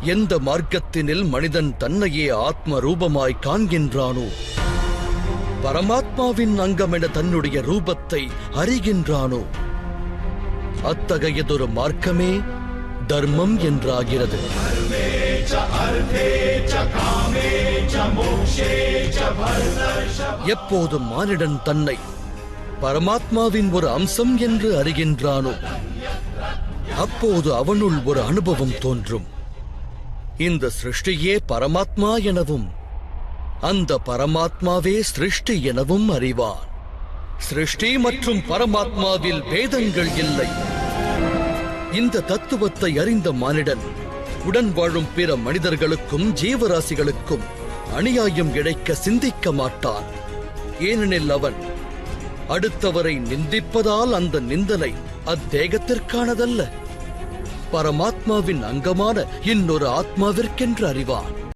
எந்த மார்க்கத்தினில் மனிதன் தன்னையே ஆத்ம ரூபமாய் காண்கின்றானோ, பரமாத்மாவின் அங்கமென தன்னுடைய ரூபத்தை அறிகின்றானோ, அத்தகையதொரு மார்க்கமே தர்மம் என்றாகிறது. எப்போது மானிடன் தன்னை பரமாத்மாவின் ஒரு அம்சம் என்று அறிகின்றானோ, அப்போது அவனுள் ஒரு அனுபவம் தோன்றும். இந்த சிருஷ்டியே பரமாத்மா எனவும் அந்த பரமாத்மாவே சிருஷ்டி எனவும் அறிவான். சிருஷ்டி மற்றும் பரமாத்மாவில் பேதங்கள் இல்லை. இந்த தத்துவத்தை அறிந்த மானிடன் உடன் வாழும் பிற மனிதர்களுக்கும் ஜீவராசிகளுக்கும் அநியாயம் இழைக்க சிந்திக்க மாட்டான். ஏனெனில் அவன் அடுத்தவரை நிந்திப்பதால் அந்த நிந்தனை அத்தேகத்திற்கானதல்ல, பரமாத்மாவின் அங்கமான இன்னொரு ஆத்மாவிற்கென்று அறிவான்.